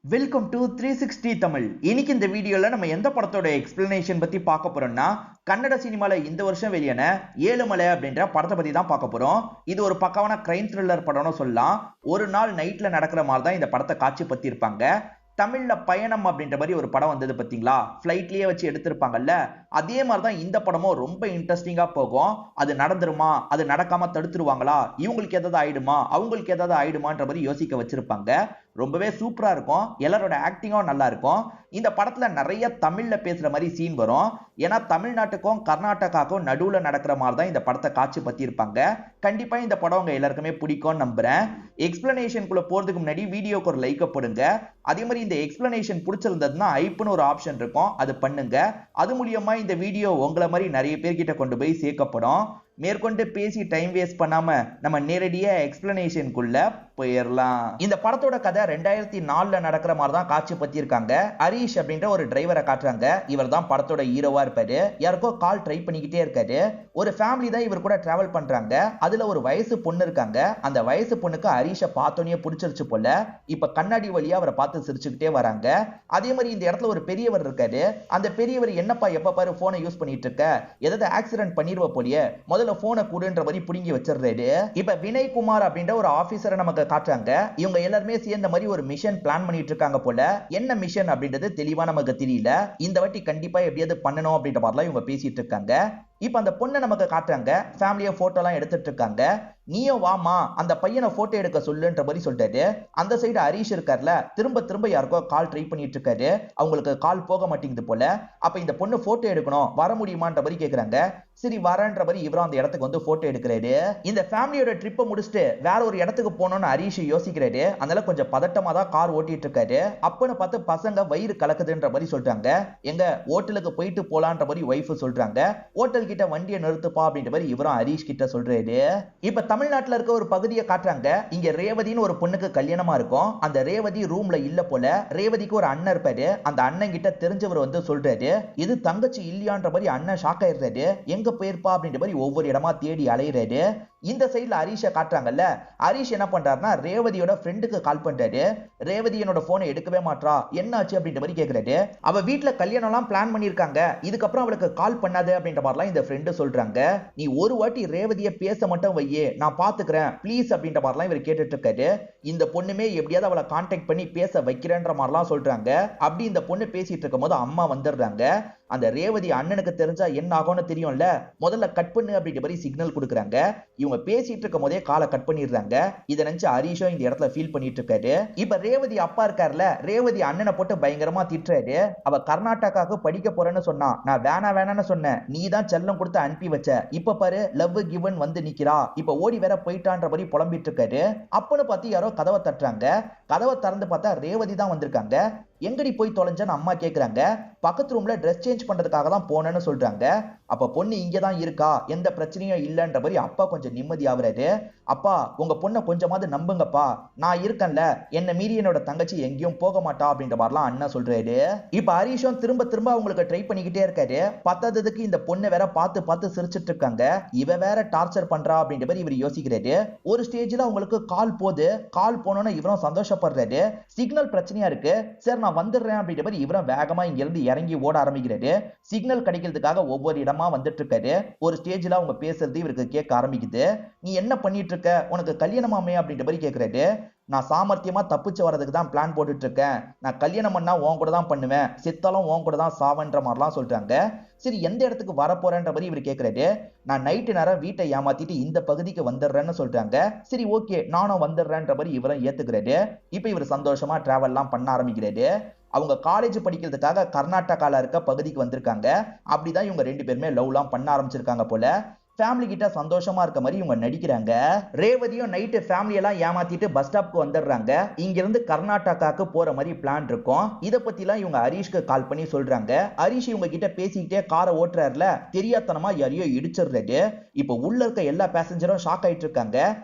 Welcome to 360 Tamil. இன்னைக்கு இந்த வீடியோல நம்ம எந்த படத்தோட எக்ஸ்பிளனேஷன் பத்தி பார்க்க போறோம்னா, கன்னட சினிமால இந்த வருஷம் வெளியான ஏழுமலை அப்படின்ற படத்தை பத்தி தான் பார்க்க போறோம். இது ஒரு பக்காவான கிரைம் த்ரில்லர் படம்னு சொல்லலாம். ஒரு நாள் நைட்ல நடக்கிற மாதிரி தான் இந்த படத்தை காட்சி பத்தி இருப்பாங்க. தமிழ்ல பயணம் அப்படின்ற மாதிரி ஒரு படம் வந்தது பாத்தீங்களா, பிளைட்லயே வச்சு எடுத்திருப்பாங்கல்ல, அதே மாதிரிதான் இந்த படமும் ரொம்ப இன்ட்ரெஸ்டிங்கா போகும். அது நடந்துருமா, அது நடக்காம தடுத்துருவாங்களா, இவங்களுக்கு ஏதாவது ஆயிடுமா, அவங்களுக்கு ஏதாவது ஆயிடுமான்ற மாதிரி யோசிக்க வச்சிருப்பாங்க. ரொம்பவே சூப்பரா இருக்கும். எல்லாரோட ஆக்டிங்கும் நல்லா இருக்கும். இந்த படத்துல நிறைய தமிழ்ல பேசுற மாதிரி சீன் வரும். ஏன்னா தமிழ்நாட்டுக்கும் கர்நாடகாவுக்கும் நடுவுல நடக்கிற மாதிரி தான் இந்த படத்தை காட்சி பத்தி இருப்பாங்க. கண்டிப்பா இந்த படம் உங்க எல்லாருக்குமே பிடிக்கும்னு நம்புறேன். எக்ஸ்பிளனேஷனுக்குள்ள போறதுக்கு முன்னாடி வீடியோக்கு ஒரு லைக் போடுங்க. அதே மாதிரி இந்த எக்ஸ்பிளனேஷன் பிடிச்சிருந்ததுன்னா ஐப்னு ஒரு ஆப்ஷன் இருக்கும், அது பண்ணுங்க. அது மூலியமா இந்த வீடியோ உங்களை மாதிரி நிறைய பேர்கிட்ட கொண்டு போய் சேர்க்கப்படும். மேற்கொண்டு பேசி டைம் வேஸ்ட் பண்ணாம நம்ம நேரடியா எக்ஸ்பிளனேஷனுக்குள்ள போயிடலாம். இந்த படத்தோட கதை 2004ல நடக்கிற மாதிரி தான் காட்சி பத்தி இருக்காங்க. ஹரீஷ் அப்படின்ற ஒரு டிரைவரை காட்டுறாங்க. இவர் தான் படத்தோட ஹீரோவா இருப்பாரு. யாருக்கோ கால் ட்ரை பண்ணிக்கிட்டே இருக்காரு. ஒரு ஃபேமிலி தான் இவர் கூட டிராவல் பண்றாங்க. அதுல ஒரு வயசு பொண்ணு இருக்காங்க. அந்த வயசு பொண்ணுக்கு ஹரீஷை பார்த்தோன்னே பிடிச்சிருச்சு போல. இப்ப கண்ணாடி வழியா அவரை பார்த்து சிரிச்சுக்கிட்டே வராங்க. அதே மாதிரி இந்த இடத்துல ஒரு பெரியவர் இருக்காரு. அந்த பெரியவர் என்னப்பா எப்ப பாரு போனை யூஸ் பண்ணிட்டு இருக்க, ஏதாவது ஆக்சிடென்ட் பண்ணிருவ போலியே, முதல்ல போனை கூடுன்ற மாதிரி புடுங்கி வச்சிடுறாரு. இப்ப வினய் குமார் அப்படின்ற ஒரு ஆபீசரை நமக்கு காட்டுறாங்க. இவங்க எல்லாருமே சேர்ந்த மாதிரி ஒரு மிஷன் பிளான் பண்ணிட்டு இருக்காங்க போல. என்ன மிஷன் அப்படின்றது தெளிவா நமக்கு தெரியல. இந்த வாட்டி கண்டிப்பா எப்படியாவது பண்ணணும் அப்படின்ற மாதிரிலாம் இவங்க பேசிட்டு இருக்காங்க. இப்ப அந்த பொண்ணை நமக்கு காட்டுறாங்க. ஃபேமிலியா போட்டோ எல்லாம் எடுத்துட்டு இருக்காங்க. நீயும் வாமா அந்த பையனை போட்டோ எடுக்க சொல்லுன்ற மாதிரி சொல்லிட்டாரு. அந்த சைடு ஹரீஷ் இருக்கார்ல, திரும்ப திரும்ப யாருக்கோ கால் ட்ரை பண்ணிட்டு இருக்காரு. அவங்களுக்கு கால் போக மாட்டேங்குது போல. அப்ப இந்த பொண்ணு போட்டோ எடுக்கணும், வர முடியுமான்ற மாதிரி கேக்குறாங்க. சரி வரன்ற மாதிரி இவரும் அந்த இடத்துக்கு வந்து போட்டோ எடுக்கிறாரு. இந்த ஃபேமிலியோட ட்ரிப்பை முடிச்சுட்டு வேற ஒரு இடத்துக்கு போனோம்னு ஹரீஷ் யோசிக்கிறாரு. அதனால கொஞ்சம் பதட்டமா தான் கார் ஓட்டிட்டு இருக்காரு. அப்பன்னு பார்த்து பசங்க வயிறு கலக்குதுன்ற மாதிரி சொல்றாங்க. எங்க ஹோட்டலுக்கு போயிட்டு போலான்ற மாதிரி ஒய்ஃப் சொல்றாங்க. ஹோட்டல் கிட்ட வண்டியை நிறுத்துப்பா அப்படின்ற மாதிரி இவரும் ஹரீஷ் கிட்ட சொல்றாரு. இப்ப தமிழ்நாட்டுல இருக்க ஒரு பகுதியை காட்டுறாங்க. இங்க ரேவதின்னு ஒரு பொண்ணுக்கு கல்யாணமா இருக்கும். அந்த ரேவதி ரூம்ல இல்ல போல. ரேவதிக்கு ஒரு அண்ணன் இருப்பாரு. அந்த அண்ணன் கிட்ட தெரிஞ்சவர் வந்து சொல்றாரு, இது தங்கச்சி இல்லையான்ற மாதிரி அண்ணன் ஷாக் ஆயிடுறாரு. எங்க போயிருப்பா அப்படின்ற மாதிரி ஒவ்வொரு இடமா தேடி அலையிறாரு. இந்த சைடுல ஹரீஷை காட்டுறாங்கல்ல, ஹரீஷ் என்ன பண்றாருன்னா ரேவதியோட ஃப்ரெண்டுக்கு கால் பண்றாரு. ரேவதி என்னோட போனை எடுக்கவே மாட்றா, என்ன ஆச்சு அப்படின்ற மாதிரி கேக்குறாரு. அவ வீட்டுல கல்யாணம் எல்லாம் பிளான் பண்ணிருக்காங்க, இதுக்கப்புறம் அவளுக்கு கால் பண்ணாது அப்படின்ற மாதிரிலாம் இந்த ஃப்ரெண்டு சொல்றாங்க. நீ ஒரு வாட்டி ரேவதியை பேச மட்டும் வையே, நான் பாத்துக்கிறேன் ப்ளீஸ் அப்படின்ற மாதிரிலாம் இவர் கேட்டுட்டு இருக்காரு. இந்த பொண்ணுமே எப்படியாவது அவளை கான்டாக்ட் பண்ணி பேச வைக்கிறேன்ற மாதிரிலாம் சொல்றாங்க. அப்படி இந்த பொண்ணு பேசிட்டு இருக்கும் போது அம்மா வந்துடுறாங்க. அந்த ரேவதி அண்ணனுக்கு தெரிஞ்சா என்ன ஆகும்னு தெரியும்ல, முதல்ல கட் பண்ணு அப்படின்ற மாதிரி சிக்னல் கொடுக்குறாங்க. இவங்க பேசிட்டு இருக்கும் போதே காலை கட் பண்ணிடுறாங்க. இதை நினைச்சு ஹரீஷும் இந்த இடத்துல ஃபீல் பண்ணிட்டு இருக்காரு. இப்ப ரேவதி அப்பா இருக்காருல, ரேவதி அண்ணனை போட்டு பயங்கரமா திட்டுறாரு. அவ கர்நாடகாவுக்கு படிக்க போறேன்னு சொன்னா, நான் வேணான்னு சொன்னேன், நீ தான் செல்லம் கொடுத்து அனுப்பி வச்ச, இப்ப பாரு லவ் கிவன் வந்து நிக்கிறா, இப்ப ஓடி வேற போயிட்டான்ற மாதிரி புலம்பிட்டு இருக்காரு. அப்பன்னு பார்த்து யாரோ கதவை தட்டுறாங்க. கதவை திறந்து பார்த்தா ரேவதி தான் வந்திருக்காங்க. எங்கடி போய் தொலைஞ்சன்னு அம்மா கேக்குறாங்க. பக்கத்து ரூம்ல ட்ரெஸ் சேஞ்ச் பண்றதுக்காக தான் போனேன்னு சொல்றாங்க. அப்ப பொண்ணு இங்கதான் இருக்கா, எந்த பிரச்சனையும் இல்லன்ற மாதிரி அப்பா கொஞ்சம் நிம்மதி ஆகுறாரு. அப்பா உங்க பொண்ணை கொஞ்சமாவது நம்புங்கப்பா, நான் இருக்கேன்ல, என்ன மீறி என்னோட தங்கச்சி எங்கேயும் போக மாட்டா அப்படின்ற மாதிரிலாம் அண்ணன் சொல்றாரு. இப்ப ஹரீஷும் திரும்ப திரும்ப அவங்களுக்கு ட்ரை பண்ணிக்கிட்டே இருக்காரு. பத்தாததுக்கு இந்த பொண்ணு வேற பார்த்து பார்த்து சிரிச்சிட்டு இருக்காங்க. இவ வேற டார்ச்சர் பண்றா அப்படின்ற மாதிரி இவர் யோசிக்கிறாரு. ஒரு ஸ்டேஜ்ல அவங்களுக்கு கால் போகுது. கால் போனோன்னு இவரும் சந்தோஷப்படுறாரு. சிக்னல் பிரச்சனையா இருக்கு, சரி நான் வந்துடுறேன் அப்படின்ற மாதிரி இவரும் வேகமா இங்க இருந்து இறங்கி ஓட ஆரம்பிக்கிறாரு. சிக்னல் கிடைக்கிறதுக்காக ஒவ்வொரு இடமா வந்துட்டு இருக்காரு. ஒரு ஸ்டேஜ்ல அவங்க பேசுறது இவருக்கு கேட்க ஆரம்பிக்குது. நீ என்ன பண்ணிட்டு இருக்க, உனக்கு கல்யாணமாமே அப்படின்ற மாதிரி கேட்கிறாரு. நான் சாமர்த்தியமா தப்பிச்சு வர்றதுக்கு தான் பிளான் போட்டுட்டு இருக்கேன், நான் கல்யாணம் பண்ணா உன் கூட தான் பண்ணுவேன், செத்தாலும் உன் கூட தான் சாவன்ற மாதிரிலாம் சொல்றாங்க. சரி எந்த இடத்துக்கு வரப்போறேன்ற மாதிரி இவர் கேட்கிறாரு. நான் நைட்டு நேரம் வீட்டை ஏமாத்திட்டு இந்த பகுதிக்கு வந்துடுறேன்னு சொல்றாங்க. சரி ஓகே நானும் வந்துடுறேன்ற மாதிரி இவரும் ஏத்துக்கிறாரு. இப்ப இவர் சந்தோஷமா டிராவல்லாம் பண்ண ஆரம்பிக்கிறாரு. அவங்க காலேஜ் படிக்கிறதுக்காக கர்நாடகால இருக்க பகுதிக்கு வந்திருக்காங்க. அப்படிதான் இவங்க ரெண்டு பேருமே லவ்லாம் பண்ண ஆரம்பிச்சிருக்காங்க போல. ஃபேமிலி கிட்ட சந்தோஷமா இருக்க மாதிரி இவங்க நடிக்கிறாங்க. ரேவதியும் நைட்டு ஃபேமிலி எல்லாம் ஏமாத்திட்டு பஸ் ஸ்டாப்க்கு வந்துடுறாங்க. இங்க இருந்து கர்நாடகாக்கு போற மாதிரி பிளான் இருக்கும். இத பத்தி எல்லாம் இவங்க ஹரீஷ்க்கு கால் பண்ணி சொல்றாங்க. ஹரீஷ் இவங்க கிட்ட பேசிக்கிட்டே காரை ஓட்டுறாருல, தெரியாதனமா யாரையோ இடிச்சிடுறாரு. இப்ப உள்ள இருக்க எல்லா பேசஞ்சரும் ஷாக் ஆயிட்டு இருக்காங்க.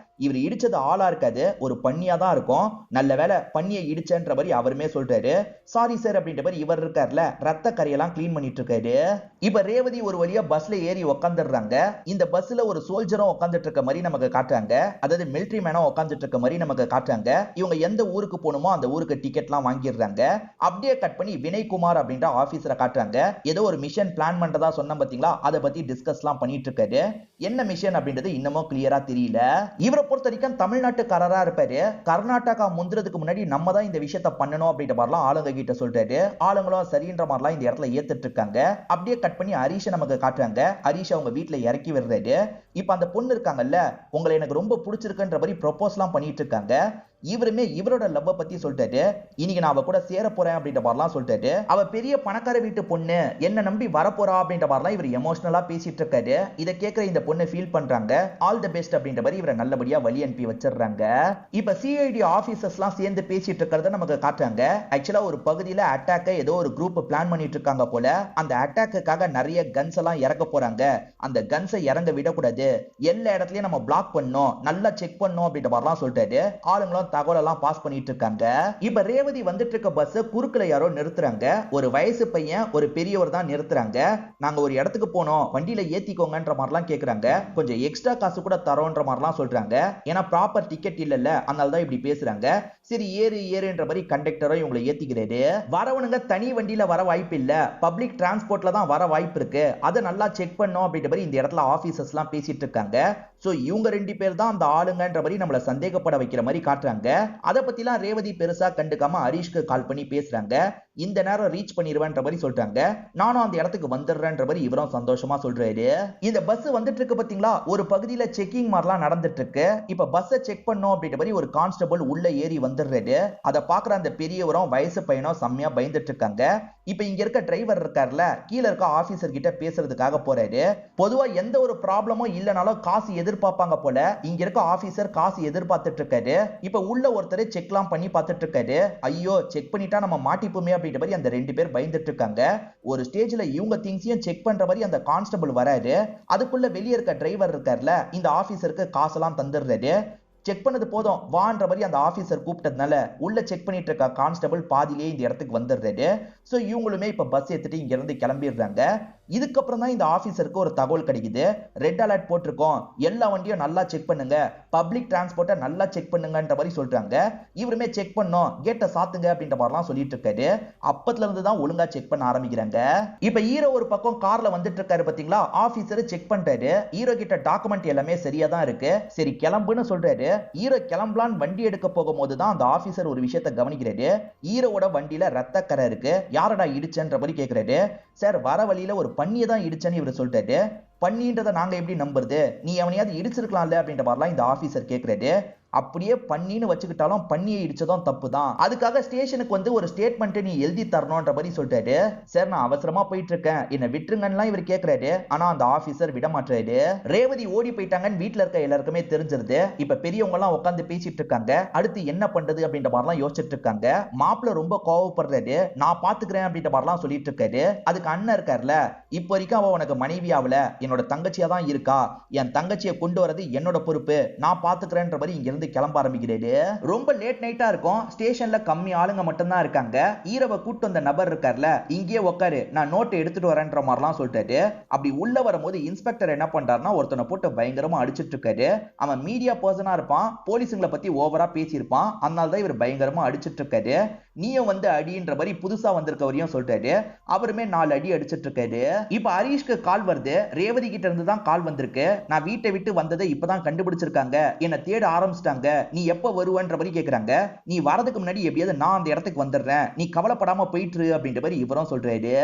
இவர் இடிச்சது ஆளா இருக்காது, ஒரு பன்னியா தான் இருக்கும். நல்ல வேலை பன்னியை இடிச்சன்ற மாதிரி அவருமே சொல்றாரு. சாரி சார் அப்படின்ற மாதிரி இவர் இருக்கார்ல, ரத்த கரையெல்லாம் கிளீன் பண்ணிட்டு இருக்காரு. இப்ப ரேவதி ஒரு வழியா பஸ்ல ஏறி உட்காந்துடுறாங்க. இந்த பஸ்ல ஒரு சோல்ஜரும் உட்காந்துட்டு இருக்க மாதிரி நமக்கு காட்டுறாங்க. அதாவது மிலிட்டரி மேனும் உட்காந்துட்டு இருக்க மாதிரி நமக்கு காட்டுறாங்க. இவங்க எந்த ஊருக்கு போகணுமோ அந்த ஊருக்கு டிக்கெட்லாம் வாங்கிடுறாங்க. அப்படியே கட் பண்ணி வினய்குமார் அப்படின்ற ஆபீசரை காட்டுறாங்க. ஏதோ ஒரு மிஷன் பிளான் பண்றதா சொன்ன பாத்தீங்களா, அதை பத்தி டிஸ்கஸ்லாம் பண்ணிட்டு இருக்காரு. என்ன மிஷன் அப்படின்றது இன்னமும் கிளியரா தெரியல. இவரை பொறுத்த வரைக்கும் தமிழ்நாட்டுக்காரரா இருப்பாரு. கர்நாடகா முந்துறதுக்கு முன்னாடி நம்ம தான் இந்த விஷயத்தை பண்ணணும் அப்படின்ற மாதிரிலாம் ஆளுங்க கிட்ட சொல்றாரு. ஆளுங்களும் சரின்ற மாதிரிலாம் இந்த இடத்துல ஏத்துட்டு இருக்காங்க. அப்படியே கட் பண்ணி ஹரிஷை நமக்கு காட்டுறாங்க. ஹரிஷ் அவங்க வீட்டுல இறக்கி விடுறாரு. இப்ப அந்த பொண்ணு இருக்காங்கல்ல, உங்களை எனக்கு ரொம்ப பிடிச்சிருக்குன்ற மாதிரி ப்ரொபோஸ்லாம் பண்ணிட்டு இருக்காங்க. இவருமே இவரோட லவ் பத்தி சொல்லிட்டாரு. இன்னைக்கு நான் அவ கூட சேர போறேன் அப்படின்ற மாதிரிலாம் சொல்லிட்டாரு. அவ பெரிய பணக்கார வீட்டு பொண்ணு, என்ன நம்பி வரப்போறா அப்படின்ற மாதிரிலாம் இவர் எமோஷனலா பேசிட்டு இருக்காரு. இதை கேட்கிற இந்த பொண்ணு ஃபீல் பண்றாங்க. ஆல் தி பெஸ்ட் அப்படின்ற மாதிரி இவரை நல்லபடியா வழி அனுப்பி வச்சிடுறாங்க. இப்ப சிஐடி ஆபீசர்ஸ்லாம் சேர்ந்து பேசிட்டு இருக்கிறத நமக்கு காட்டுறாங்க. ஆக்சுவலா ஒரு பகுதியில அட்டாக்க ஏதோ ஒரு குரூப் பிளான் பண்ணிட்டு இருக்காங்க போல. அந்த அட்டாக்குக்காக நிறைய கன்ஸ் எல்லாம் இறக்க போறாங்க. அந்த கன்ஸை இறங்க விடக்கூடாது, எல்லா இடத்துலயும் நம்ம பிளாக் பண்ணணும், நல்லா செக் பண்ணணும் அப்படின்ற மாதிரிலாம் சொல்லிட்டாரு. ஆளுங்களும் தகவல் எல்லாம் பாஸ் பண்ணிட்டு இருக்காங்க. இப்ப ரேவதி வந்துட்டு இருக்க பஸ் குறுக்குல யாரோ நிறுத்துறாங்க. ஒரு வயசு பையன் ஒரு பெரியவர் தான் நிறுத்துறாங்க. நாங்க ஒரு இடத்துக்கு போனோம், வண்டியில ஏத்திக்கோங்கன்ற மாதிரிலாம் கேக்குறாங்க. கொஞ்சம் எக்ஸ்ட்ரா காசு கூட தரோன்ற மாதிரிலாம் சொல்றாங்க. ஏன்னா ப்ராப்பர் டிக்கெட் இல்லல்ல, அதனால தான் இப்படி பேசுறாங்க. சரி ஏறு ஏறுன்ற மாதிரி கண்டக்டரும் இவங்களை ஏத்திக்கிறாரு. வரவனுங்க தனி வண்டியில வர வாய்ப்பு இல்ல, பப்ளிக் டிரான்ஸ்போர்ட்ல தான் வர வாய்ப்பு இருக்கு, அதை நல்லா செக் பண்ணோம் அப்படின்ற மாதிரி இந்த இடத்துல ஆபீசர்ஸ் எல்லாம் பேசிட்டு இருக்காங்க. சோ இவங்க ரெண்டு பேர் தான் அந்த ஆளுங்கன்ற மாதிரி நம்மள சந்தேகப்பட வைக்கிற மாதிரி காட்டுறாங்க. அதை பத்திலாம் ரேவதி பெருசா கண்டுக்காம ஹரிஷ்க்கு கால் பண்ணி பேசுறாங்க. இந்த நேரம் ரீச் பண்ணிடுவேன்ற மாதிரி சொல்றாங்க. நானும் அந்த இடத்துக்கு வந்துடுறேன்ற மாதிரி இவரும் சந்தோஷமா சொல்றாரு. இந்த பஸ் வந்துட்டு இருக்கு பாத்தீங்களா, ஒரு பகுதியில செக்கிங் மாதிரிலாம் நடந்துட்டு இருக்கு. இப்ப பஸ்ஸை செக் பண்ணோம் அப்படின்ற மாதிரி ஒரு கான்ஸ்டபிள் உள்ள ஏறி வந்துடுறாரு. அதை பாக்குற அந்த பெரியவரும் வயசு பையனும் செம்மையா பயந்துட்டு இருக்காங்க. இப்ப இங்க இருக்க டிரைவர் இருக்காருல, கீழே இருக்க ஆபீசர் கிட்ட பேசுறதுக்காக போறாரு. பொதுவா எந்த ஒரு ப்ராப்ளமும் இல்லனாலும் காசு எதிர்பார்ப்பாங்க போல. இங்க இருக்க ஆபீசர் காசு எதிர்பார்த்துட்டு இருக்காரு. இப்ப உள்ள ஒருத்தர் செக்லாம் பண்ணி பார்த்துட்டு இருக்காரு. ஐயோ செக் பண்ணிட்டா நம்ம மாட்டிப்போமே அப்படின்ற மாதிரி அந்த ரெண்டு பேர் பயந்துட்டு இருக்காங்க. ஒரு ஸ்டேஜ்ல இவங்க திங்ஸையும் செக் பண்ற மாதிரி அந்த கான்ஸ்டபிள் வராரு. அதுக்குள்ள வெளியே இருக்க டிரைவர் இருக்காருல, இந்த ஆபீசருக்கு காசெல்லாம் தந்துடுறாரு. செக் பண்ணது போதும் வான்ற மாதிரி அந்த ஆபீசர் கூப்பிட்டதுனால உள்ள செக் பண்ணிட்டு இருக்க கான்ஸ்டபிள் பாதியிலே இந்த இடத்துக்கு வந்துடுறாரு. சோ இவங்களுமே இப்ப பஸ் ஏத்திட்டு இங்க இருந்து கிளம்பிடுறாங்க. இதுக்கப்புறம் தான் இந்த ஆபீசருக்கு ஒரு தகவல் கிடைக்குது. ரெட் அலர்ட் போட்டிருக்கோம், எல்லா வண்டியும் நல்லா செக் பண்ணுங்க, பப்ளிக் டிரான்ஸ்போர்ட்டை நல்லா செக் பண்ணுங்கன்ற மாதிரி சொல்றாங்க. இவருமே செக் பண்ணோம், கேட்டை சாத்துங்க அப்படின்ற மாதிரிலாம் சொல்லிட்டு இருக்காரு. அப்பத்துல இருந்து தான் ஒழுங்கா செக் பண்ண ஆரம்பிக்கிறாங்க. இப்ப ஹீரோ ஒரு பக்கம் கார்ல வந்துட்டு இருக்காரு பாத்தீங்களா, ஆபீசர் செக் பண்றாரு. ஹீரோ கிட்ட டாக்குமெண்ட் எல்லாமே சரியா தான் இருக்கு. சரி கிளம்புன்னு சொல்றாரு. ஹீரோ கிளம்பலான்னு வண்டி எடுக்க போகும்போது தான் அந்த ஆபீசர் ஒரு விஷயத்தை கவனிக்கிறாரு. ஹீரோவோட வண்டியில ரத்த கரை இருக்கு. யாரடா இடிச்சன்ற மாதிரி கேக்குறாரு. சார் வர வழியில ஒரு பன்னியை தான் இடிச்சேன்னு இவர் சொல்லிட்டாரு. பன்னின்றதை நாங்க எப்படி நம்புறது, நீ அவனையாவது இடிச்சிருக்கலாம்ல அப்படின்ற மாதிரிலாம் இந்த ஆபீசர் கேக்குறாரு. அப்படியே பன்னின்னு வச்சுக்கிட்டாலும் பன்னியை இடிச்சதும் தப்பு தான், அதுக்காக ஸ்டேஷனுக்கு வந்து ஒரு ஸ்டேட்மெண்ட் நீ எழுதி தரணும்ன்ற மாதிரி சொல்லிட்டாரு. சார் நான் அவசரமா போயிட்டு இருக்கேன், என்ன விட்டுருங்கன்னா இவர் கேக்குறாரு. ஆனா அந்த ஆபீசர் விட மாட்டாரு. ரேவதி ஓடி போயிட்டாங்கன்னு வீட்டுல இருக்க எல்லாருக்குமே தெரிஞ்சிருது. இப்ப பெரியவங்க எல்லாம் உட்காந்து பேசிட்டு இருக்காங்க. அடுத்து என்ன பண்றது அப்படின்ற மாதிரிலாம் யோசிச்சுட்டு இருக்காங்க. மாப்பிள்ள ரொம்ப கோவப்படுறாரு. நான் பாத்துக்கிறேன் அப்படின்ற மாதிரிலாம் சொல்லிட்டு இருக்காரு. அதுக்கு அண்ணன் இருக்காருல, இப்ப வரைக்கும் அவ உனக்கு மனைவி ஆகல, என்னோட தங்கச்சியா தான் இருக்கா, என் தங்கச்சியை கொண்டு வரது என்னோட பொறுப்பு, நான் பாத்துக்கிறேன்ற மாதிரி இங்க இருந்து கிளம்ப ஆரம்பிக்கிறாரு. ரொம்ப லேட் நைட்டா இருக்கும். ஸ்டேஷன்ல கம்மி ஆளுங்க மட்டும் தான் இருக்காங்க. ஈரவை கூட்டு வந்த நபர் இருக்கார்ல, இங்கேயே உட்காரு நான் நோட்டை எடுத்துட்டு வரேன்ற மாதிரிலாம் சொல்லிட்டாரு. அப்படி உள்ள வரும்போது இன்ஸ்பெக்டர் என்ன பண்றாருன்னா ஒருத்தனை போட்டு பயங்கரமா அடிச்சிட்டு இருக்காரு. அவன் மீடியா பர்சனா இருப்பான், போலீஸுங்களை பத்தி ஓவரா பேசியிருப்பான், அதனால தான் இவர் பயங்கரமா அடிச்சிட்டு இருக்காரு. நீயும் வந்து அடின்ற மாதிரி புதுசா வந்திருக்கவரையும் சொல்லிட்டாரு. அவருமே 4 அடி அடிச்சிட்டு இருக்காரு. இப்ப ஹரிஷ்க்கு கால் வருது. ரேவதி கிட்ட இருந்து தான் கால் வந்திருக்கு. நான் வீட்டை விட்டு வந்ததை இப்பதான் கண்டுபிடிச்சிருக்காங்க, என்ன தேட ஆரம்பிச்சிட்டாங்க, நீ எப்ப வருவன்ற மாதிரி கேக்குறாங்க. நீ வரதுக்கு முன்னாடி எப்படியாவது நான் அந்த இடத்துக்கு வந்துடுறேன், நீ கவலைப்படாம போயிட்டு அப்படின்ற மாதிரி இவரும் சொல்றாரு.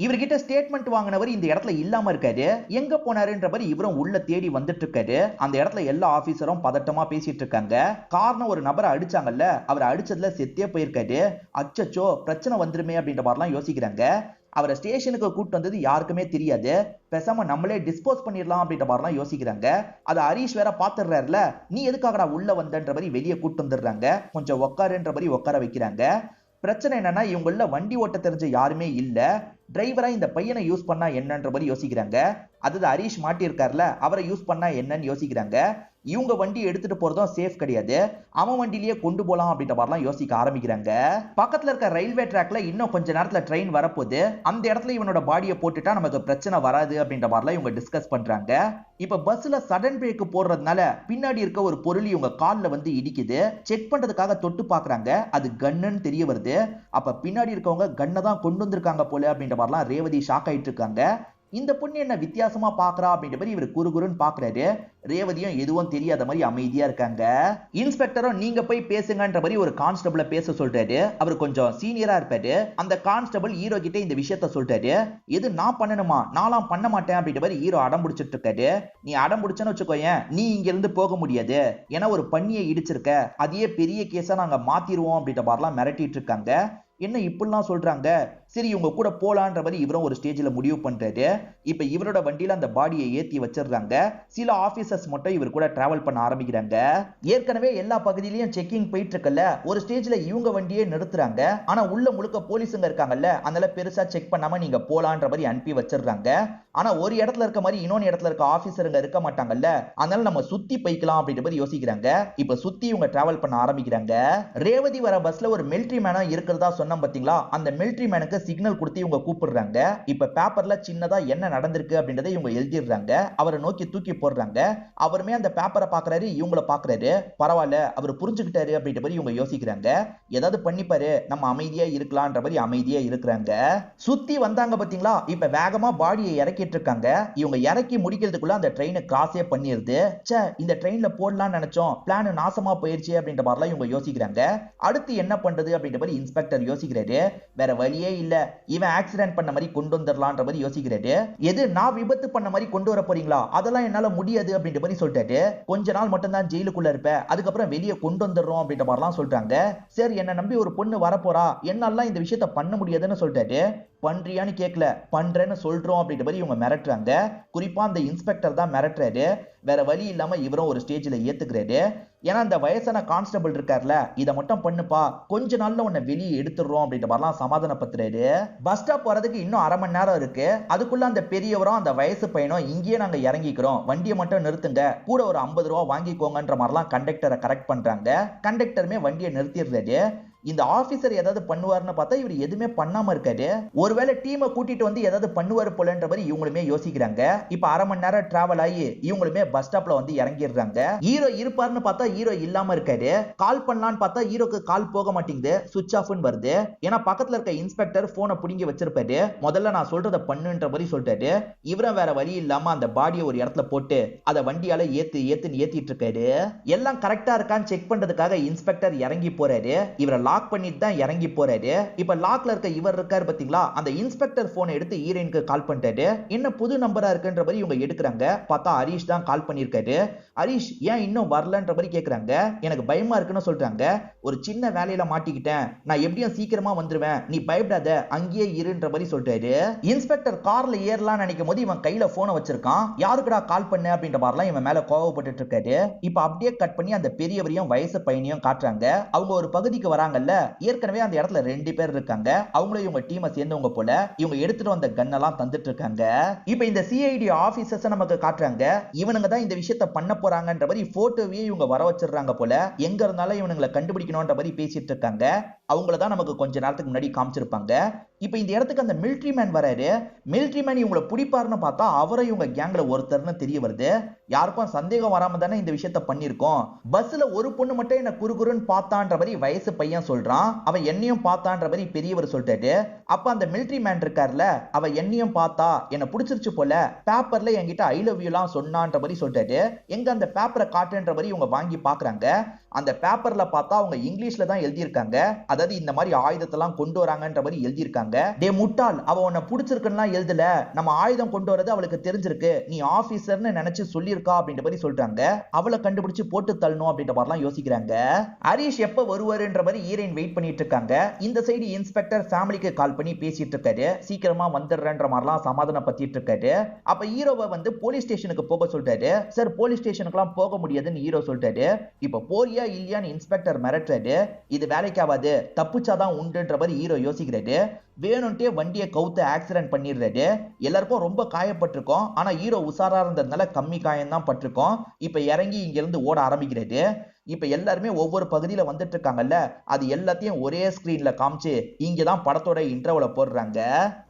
இவர்கிட்ட ஸ்டேட்மெண்ட் வாங்கினவர் இந்த இடத்துல இல்லாம இருக்காரு. எங்க போனாருன்ற மாதிரி இவரும் உள்ள தேடி வந்துட்டு இருக்காரு. அந்த இடத்துல எல்லா ஆபீசரும் பதட்டமா பேசிட்டு இருக்காங்க. காரணம் ஒரு நபரை அடிச்சாங்கல்ல, அவர் அடிச்சதுல செத்தே போயிருக்காரு. அச்சச்சோ பிரச்சனை வந்துருமே அப்படின்ற மாதிரிலாம் யோசிக்கிறாங்க. அவரை ஸ்டேஷனுக்கு கூட்டு வந்தது யாருக்குமே தெரியாது, பேசாம நம்மளே டிஸ்போஸ் பண்ணிடலாம் அப்படின்ற மாதிரிலாம் யோசிக்கிறாங்க. அது ஹரிஷ் வேற பாத்துறாருல, நீ எதுக்காகடா உள்ள வந்தன்ற மாதிரி வெளியே கூட்டு வந்துடுறாங்க. கொஞ்சம் உட்காருன்ற மாதிரி உட்கார வைக்கிறாங்க. பிரச்சனை என்னன்னா இவங்கள வண்டி ஓட்ட தெரிஞ்ச யாருமே இல்ல. டிரைவரா இந்த பையனை யூஸ் பண்ணா என்னன்ற மாதிரி யோசிக்கிறாங்க. அது ஹரிஷ் மாட்டியிருக்காருல அவரை யூஸ் பண்ணா என்னன்னு யோசிக்கிறாங்க. இவங்க வண்டி எடுத்துட்டு போறதும் சேஃப் கிடையாது, அவன் வண்டியிலேயே கொண்டு போலாம் அப்படின்ற மாதிரிலாம் யோசிக்க ஆரம்பிக்கிறாங்க. பக்கத்துல இருக்க ரயில்வே ட்ராக்ல இன்னும் கொஞ்ச நேரத்துல ட்ரெயின் வரப்போகுது, அந்த இடத்துல இவனோட பாடியை போட்டுட்டா நமக்கு பிரச்சனை வராது அப்படின்ற மாதிரிலாம் இவங்க டிஸ்கஸ் பண்றாங்க. இப்ப பஸ்ல சடன் பிரேக் போடுறதுனால பின்னாடி இருக்க ஒரு பொருள் இவங்க கால்ல வந்து இடிக்குது. செக் பண்றதுக்காக தொட்டு பாக்குறாங்க, அது கன்னுன்னு தெரிய வருது. அப்ப பின்னாடி இருக்கவங்க கன்னை தான் கொண்டு வந்திருக்காங்க போல அப்படின்ற மாதிரிலாம் ரேவதி ஷாக் ஆயிட்டு இருக்காங்க. இந்த பொண்ணு என்ன வித்தியாசமா பாக்குறா அப்படின்ற மாதிரி இவர் குறுகுறுன்னு பாக்குறாரு. ரேவதியும் எதுவும் தெரியாத மாதிரி அமைதியா இருக்காங்க. இன்ஸ்பெக்டரும் நீங்க போய் பேசுங்கன்ற மாதிரி ஒரு கான்ஸ்டபிள பேச சொல்றாரு. அவர் கொஞ்சம் சீனியரா இருப்பாரு. அந்த கான்ஸ்டபிள் ஹீரோ கிட்ட இந்த விஷயத்த சொல்றாரு. எது நான் பண்ணணுமா, நான்லாம் பண்ண மாட்டேன் அப்படின்ற மாதிரி ஹீரோ அடம் பிடிச்சிட்டு இருக்காரு. நீ அடம் பிடிச்சன்னு வச்சுக்கோயேன், நீ இங்க இருந்து போக முடியாது, ஏன்னா ஒரு பண்ணியை இடிச்சிருக்க, அதையே பெரிய கேஸா நாங்க மாத்திருவோம் அப்படின்ற மாதிரிலாம் மிரட்டிட்டு இருக்காங்க. என்ன இப்படிலாம் சொல்றாங்க, சரி இவங்க கூட போலான்ற மாதிரி இவரும் ஒரு ஸ்டேஜ்ல முடிவு பண்றாரு. இப்ப இவரோட வண்டியில அந்த பாடியை ஏத்தி வச்சிடுறாங்க. சில ஆபீசர்ஸ் மட்டும் இவர் கூட டிராவல் பண்ண ஆரம்பிக்கிறாங்க. ஏற்கனவே எல்லா பகுதியிலயும் செக்கிங் போயிட்டு இருக்கல, ஒரு ஸ்டேஜ்ல இவங்க வண்டியே நிறுத்துறாங்க. ஆனா உள்ள முழுக்க போலீஸுங்க இருக்காங்கல்ல, அதனால பெருசா செக் பண்ணாம நீங்க போலான்ற மாதிரி அனுப்பி வச்சிடுறாங்க. ஆனா ஒரு இடத்துல இருக்க மாதிரி இன்னொரு இடத்துல இருக்க ஆபீசருங்க இருக்க மாட்டாங்கல்ல, அதனால நம்ம சுத்தி போய்க்கலாம் அப்படின்ற மாதிரி யோசிக்கிறாங்க. இப்ப சுத்தி இவங்க டிராவல் பண்ண ஆரம்பிக்கிறாங்க. ரேவதி வர பஸ்ல ஒரு மிலிட்டரி மேனா இருக்கிறதா சொன்ன பாத்தீங்களா, அந்த மிலிட்டரி மேனுக்கு சிக்னல் கொடுத்து இவங்க கூப்பிடுறாங்க. இப்ப பேப்பர்ல சின்னதா என்ன நடந்திருக்கு அப்படின்றதை இவங்க எழுதிடுறாங்க. அவரை நோக்கி தூக்கி போடுறாங்க. அவருமே அந்த பேப்பரை பாக்குறாரு, இவங்கள பாக்குறாரு. பரவாயில்ல, அவர் புரிஞ்சுக்கிட்டாரு அப்படின்ற மாதிரி இவங்க யோசிக்கிறாங்க. ஏதாவது பண்ணிப்பாரு, நம்ம அமைதியா இருக்கலாம்ன்ற மாதிரி அமைதியா இருக்கிறாங்க. சுத்தி வந்தாங்க பாத்தீங்களா, இப்ப வேகமா பாடியை இறக்கிட்டு இருக்காங்க. இவங்க இறக்கி முடிக்கிறதுக்குள்ள அந்த ட்ரெயினை கிராஸே பண்ணிருது. ச்சே, இந்த ட்ரெயின்ல போடலாம்னு நினைச்சோம், பிளான் நாசமா போயிருச்சு அப்படின்ற மாதிரிலாம் இவங்க யோசிக்கிறாங்க. அடுத்து என்ன பண்றது அப்படின்ற மாதிரி இன்ஸ்பெக்டர் யோசிக்கிறாரு. வேற வழியே இல்ல, இவன் ஆக்சிடென்ட் பண்ண மாதிரி கொண்டு வந்துடலாம்ன்ற மாதிரி யோசிக்கிறாரு. எது நான் விபத்து பண்ண மாதிரி கொண்டு வர போறீங்களா, அதெல்லாம் என்னால முடியாது அப்படின்ற மாதிரி சொல்லிட்டாரு. கொஞ்ச நாள் மட்டும் தான் ஜெயிலுக்குள்ள இருப்ப, அதுக்கப்புறம் வெளியே கொண்டு வந்துடுறோம் அப்படின்ற மாதிரிலாம் சொல்றாங்க. சரி, என்ன நம்பி ஒரு பொண்ணு வரப்போறா, என்னால இந்த விஷயத்த பண்ண முடியாதுன்னு சொல்லிட்டாரு. பண்றியான்னு கேட்கல, பண்றேன்னு சொல்றோம் அப்படின்ற மாதிரி இவங்க மிரட்டுறாங்க. குறிப்பா அந்த இன்ஸ்பெக்டர் தான் மிரட்டுறாரு. வேற வழி இல்லாம இவரும் ஒரு ஸ்டேஜ்ல ஏத்துக்கிறாரு. ஏன்னா அந்த வயசான கான்ஸ்டபிள் இருக்கார்ல, இதை மட்டும் பண்ணுப்பா, கொஞ்ச நாள்ல உன்னை வெளியே எடுத்துடுறோம் அப்படின்ற மாதிரிலாம் சமாதானப்படுத்துறாரு. பஸ் ஸ்டாப் போறதுக்கு இன்னும் அரை மணி நேரம் இருக்கு. அதுக்குள்ள அந்த பெரியவரும் அந்த வயசு பையனும் இங்கேயே நாங்க இறங்கிக்கிறோம், வண்டியை மட்டும் நிறுத்துங்க, கூட ஒரு 50 ரூபா வாங்கிக்கோங்கன்ற மாதிரிலாம் கண்டக்டரை கரெக்ட் பண்றாங்க. கண்டக்டருமே வண்டியை நிறுத்திடுறாரு. இந்த ஆபீசர் ஏதாவது பண்ணுவார்னு பார்த்தா இவர் எதுவுமே பண்ணாம இருக்காரு. ஒருவேளை டீமை கூட்டிட்டு வந்து ஏதாவது பண்ணுவாரு போலன்ற மாதிரி இவங்களுமே யோசிக்கிறாங்க. இப்ப அரை மணி நேரம் டிராவல் ஆகி இவங்களுமே பஸ் ஸ்டாப்ல வந்து இறங்கிடுறாங்க. ஹீரோ இருப்பாருன்னு பார்த்தா ஹீரோ இல்லாம இருக்காரு. கால் பண்ணலான்னு பார்த்தா ஹீரோக்கு கால் போக மாட்டேங்குது, சுவிட்ச் ஆஃப்னு வருது. ஏன்னா பக்கத்துல இருக்க இன்ஸ்பெக்டர் போனை புடிங்கி வச்சிருப்பாரு. முதல்ல நான் சொல்றதை பண்ணுன்ற மாதிரி சொல்லிட்டாரு. இவரும் வேற வழி இல்லாம அந்த பாடியை ஒரு இடத்துல போட்டு அதை வண்டியால ஏத்துன்னு ஏத்திட்டு இருக்காரு. எல்லாம் கரெக்டா இருக்கான்னு செக் பண்றதுக்காக இன்ஸ்பெக்டர் இறங்கி போறாரு. இவரை லாக் பண்ணிட்டு தான் இறங்கி போறாரு. இப்ப லாக்ல இருக்க இவர் இருக்காரு பாத்தீங்களா, அந்த இன்ஸ்பெக்டர் போனை எடுத்து ஹீரோயினுக்கு கால் பண்ணிட்டாரு. என்ன புது நம்பரா இருக்குன்ற மாதிரி இவங்க எடுக்கிறாங்க. பார்த்தா ஹரிஷ் தான் கால் பண்ணிருக்காரு. ஹரிஷ் ஏன் இன்னும் வரலன்ற மாதிரி கேக்குறாங்க. எனக்கு பயமா இருக்குன்னு சொல்றாங்க. ஒரு சின்ன வேலையில மாட்டிக்கிட்டேன், நான் எப்படியும் சீக்கிரமா வந்துருவேன், நீ பயப்படாத, அங்கேயே இருன்ற மாதிரி சொல்றாரு. இன்ஸ்பெக்டர் கார்ல ஏறலாம் நினைக்கும் போது இவன் கையில போனை வச்சிருக்கான். யாருக்குடா கால் பண்ண அப்படின்ற மாதிரிலாம் இவன் மேல கோவப்பட்டு இருக்காரு. இப்ப அப்படியே கட் பண்ணி அந்த பெரியவரையும் வயசு பையனையும் காட்டுறாங்க. அவங்க ஒரு பகுதிக்கு வராங்க. ஏற்கனவே அந்த இடத்துல 2 பேர் இருக்காங்க. அவங்களும் இவங்க டீமை சேர்ந்தவங்க போல. இவங்க எடுத்துட்டு வந்த கன்னெல்லாம் தந்துட்டு இருக்காங்க. இப்ப இந்த சிஐடி ஆபீசர்ஸ் நமக்கு காட்டுறாங்க. இவனுங்க தான் இந்த விஷயத்தை பண்ண போறாங்கன்ற மாதிரி போட்டோவே இவங்க வர வச்சிடுறாங்க போல. எங்க இருந்தாலும் இவனுங்களை கண்டுபிடிக்கணும்ன்ற மாதிரி பேசிட்டு இருக்காங்க. அவங்கள தான் நமக்கு கொஞ்ச நேரத்துக்கு முன்னாடி காமிச்சிருப்பாங்க. இப்ப இந்த இடத்துக்கு அந்த மிலிட்டரி மேன் வராரு. மிலிட்டரி மேன் இவங்களை பிடிப்பாருன்னு பார்த்தா அவரை இவங்க கேங்ல ஒருத்தர்னு தெரிய வருது. யாருக்கும் சந்தேகம் வராம தானே இந்த விஷயத்த பண்ணிருக்கோம். பஸ்ல ஒரு பொண்ணு மட்டும் என்ன குறுகுறுன்னு பார்த்தான்ற மாதிரி வயசு பையன் சொல்றான். அவன் என்னையும் பார்த்தான்ற மாதிரி பெரியவர் சொல்லிட்டாரு. அப்ப அந்த மிலிட்டரி மேன் இருக்கார்ல, அவ என்னையும் பார்த்தா, என்ன பிடிச்சிருச்சு போல, பேப்பர்ல என்கிட்ட ஐ லவ் யூ எல்லாம் சொன்னான்ற மாதிரி சொல்லிட்டாரு. எங்க அந்த பேப்பரை காட்டுன்ற மாதிரி இவங்க வாங்கி பாக்குறாங்க. அந்த பேப்பர்ல பார்த்தா அவங்க இங்கிலீஷ்ல தான் எழுதியிருக்காங்க. அதாவது இந்த மாதிரி ஆயுதத்தெல்லாம் கொண்டு வராங்கன்ற மாதிரி எழுதியிருக்காங்க. டே முட்டாள், அவ உன்னை பிடிச்சிருக்குன்னா எழுதல, நம்ம ஆயுதம் கொண்டு வரது அவளுக்கு தெரிஞ்சிருக்கு, நீ ஆபீசர்னு நினைச்சு சொல்லியிருக்கா அப்படின்ற மாதிரி சொல்றாங்க. அவளை கண்டுபிடிச்சு போட்டு தள்ளணும் அப்படின்ற மாதிரிலாம் யோசிக்கிறாங்க. ஹரிஷ் எப்ப வருவாருன்ற மாதிரி ஹீரோயின் வெயிட் பண்ணிட்டு இருக்காங்க. இந்த சைடு இன்ஸ்பெக்டர் ஃபேமிலிக்கு கால் பண்ணி பேசிட்டு இருக்காரு. சீக்கிரமா வந்துடுறன்ற மாதிரிலாம் சமாதானப்படுத்திட்டு இருக்காரு. அப்ப ஹீரோவை வந்து போலீஸ் ஸ்டேஷனுக்கு போக சொல்லிட்டாரு. சார் போலீஸ் ஸ்டேஷனுக்குலாம் போக முடியாதுன்னு ஹீரோ சொல்லிட்டாரு. இப்ப போறியா போறியா இல்லையான்னு இன்ஸ்பெக்டர் மிரட்டுறாரு. இது வேலைக்காவாது, தப்பிச்சாதான் உண்டுன்ற மாதிரி ஹீரோ யோசிக்கிறாரு. வேணும்ட்டே வண்டியை கவுத்து ஆக்சிடென்ட் பண்ணிடுறாரு. எல்லாருக்கும் ரொம்ப காயப்பட்டிருக்கோம். ஆனா ஹீரோ உசாரா இருந்ததுனால கம்மி காயம் தான் பட்டிருக்கோம். இப்ப இறங்கி இங்க இருந்து ஓட ஆரம்பிக்கிறாரு. இப்ப எல்லாருமே ஒவ்வொரு பகுதியில வந்துட்டு இருக்காங்கல்ல, அது எல்லாத்தையும் ஒரே ஸ்கிரீன்ல காமிச்சு இங்கதான் படத்தோட இன்ட்ரோல போடுறாங்க.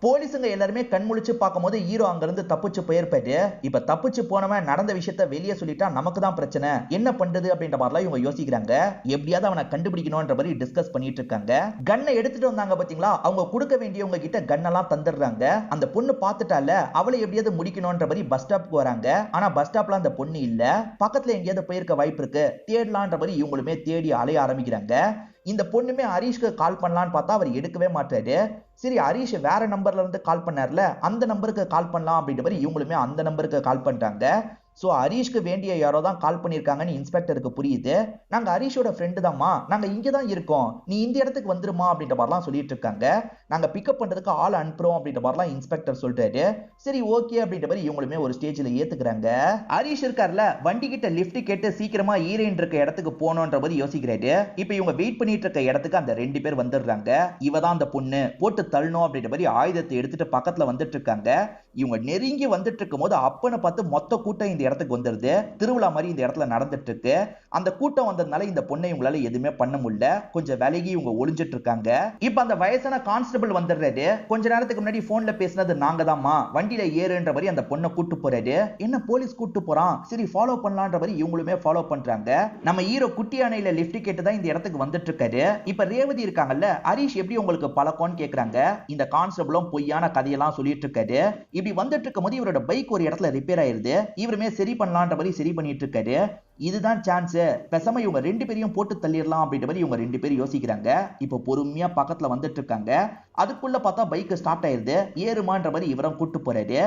போலீஸுங்க எல்லாருமே கண்முழிச்சு பார்க்கும்போது ஹீரோ அங்க இருந்து தப்பிச்சு போயிருப்பாரு. இப்ப தப்பிச்சு போனவன் நடந்த விஷயத்த வெளியே சொல்லிட்டா நமக்கு தான் பிரச்சனை, என்ன பண்றது அப்படின்ற மாதிரிலாம் இவங்க யோசிக்கிறாங்க. எப்படியாவது அவனை கண்டுபிடிக்கணும்ன்ற மாதிரி டிஸ்கஸ் பண்ணிட்டு இருக்காங்க. கன்னை எடுத்துட்டு வந்தாங்க பாத்தீங்களா, அவங்க கொடுக்க வேண்டியவங்க கிட்ட கன்னெல்லாம் தந்துடுறாங்க. அந்த பொண்ணு பார்த்துட்டால, அவளை எப்படியாவது முடிக்கணும்ன்ற மாதிரி பஸ் ஸ்டாப்க்கு வராங்க. ஆனா பஸ் ஸ்டாப்ல அந்த பொண்ணு இல்ல. பக்கத்துல எங்கேயாவது போயிருக்க வாய்ப்பு இருக்கு, தேடலாம் மாதிரி இவங்களுமே தேடி அலைய ஆரம்பிக்கிறாங்க. இந்த பொண்ணுமே ஹரிஷ்க்கு கால் பண்ணலான்னு பார்த்தா அவர் எடுக்கவே மாட்டாரு. சரி, ஹரிஷ் வேற நம்பர்ல இருந்து கால் பண்ணார்ல, அந்த நம்பருக்கு கால் பண்ணலாம் அப்படின்ற மாதிரி இவங்களுமே அந்த நம்பருக்கு கால் பண்றாங்க. சோ ஹரிஷ்க்கு வேண்டிய யாரோ தான் கால் பண்ணிருக்காங்கன்னு இன்ஸ்பெக்டருக்கு புரியுது. நாங்க ஹரிஷோட ஃப்ரெண்டு தான்மா, நாங்க இங்க தான் இருக்கோம், நீ இந்த இடத்துக்கு வந்துருமா அப்படின்ற மாதிரிலாம் சொல்லிட்டு இருக்காங்க. நாங்க பிக்கப் பண்றதுக்கு ஆள் அனுப்புறோம் அப்படின்ற மாதிரிலாம் இன்ஸ்பெக்டர் சொல்றாரு. சரி ஓகே அப்படின்ற மாதிரி இவங்களுமே ஒரு ஸ்டேஜ்ல ஏத்துக்கிறாங்க. ஹரிஷ் இருக்கார்ல, வண்டி கிட்ட லிஃப்ட் கேட்டு சீக்கிரமா ஹீரோயின் இருக்க இடத்துக்கு போகணும்ன்ற மாதிரி யோசிக்கிறாரு. இப்ப இவங்க வெயிட் பண்ணிட்டு இருக்க இடத்துக்கு அந்த 2 பேர் வந்துடுறாங்க. இவ தான் அந்த பொண்ணு, போட்டு தள்ளணும் அப்படின்ற மாதிரி ஆயுதத்தை எடுத்துட்டு பக்கத்துல வந்துட்டு இருக்காங்க. இவங்க நெருங்கி வந்துட்டு இருக்கும் போது அப்பன்னு பார்த்து மொத்த கூட்டம் இந்த இடத்துக்கு வந்துருது. திருவிழா மாதிரி இந்த இடத்துல நடந்துட்டு இருக்கு. அந்த கூட்டம் வந்ததுனால இந்த பொண்ணை இவங்களால எதுவுமே பண்ண முடியல. கொஞ்சம் விலகி இவங்க ஒளிஞ்சிட்டு இருக்காங்க. இப்ப அந்த வயசான கான்ஸ்டபிள் வந்துடுறாரு. கொஞ்ச நேரத்துக்கு முன்னாடி போன்ல பேசினது நாங்க தான்மா, வண்டியில ஏறுன்ற மாதிரி அந்த பொண்ணை கூட்டு போறாரு. என்ன போலீஸ் கூட்டு போறான், சரி ஃபாலோ பண்ணலான்ற மாதிரி இவங்களுமே ஃபாலோ பண்றாங்க. நம்ம ஹீரோ குட்டி அணையில லிஃப்ட் கேட்டு தான் இந்த இடத்துக்கு வந்துட்டு இருக்காரு. இப்ப ரேவதி இருக்காங்கல்ல, ஹரிஷ் எப்படி உங்களுக்கு பழக்கம்னு கேக்குறாங்க. இந்த கான்ஸ்டபிளும் பொய்யான கதையெல்லாம் சொல்லிட்டு இருக்காரு. இப்படி வந்துட்டு இருக்கும் போது இவரோட பைக் ஒரு இடத்துல ரிப்பேர் ஆயிருது. இவருமே சரி பண்ணலான்ற மாதிரி சரி பண்ணிட்டு இருக்காரு. இதுதான் சான்ஸ், பேசாம இவங்க 2 பேரையும் போட்டு தள்ளிடலாம் அப்படின்ற மாதிரி இவங்க 2 பேரும் யோசிக்கிறாங்க. இப்போ பொறுமையா பக்கத்துல வந்துட்டு இருக்காங்க. அதுக்குள்ள பார்த்தா பைக் ஸ்டார்ட் ஆயிருது. ஏறுமான்ற மாதிரி இவரும் கூட்டு போறாரு.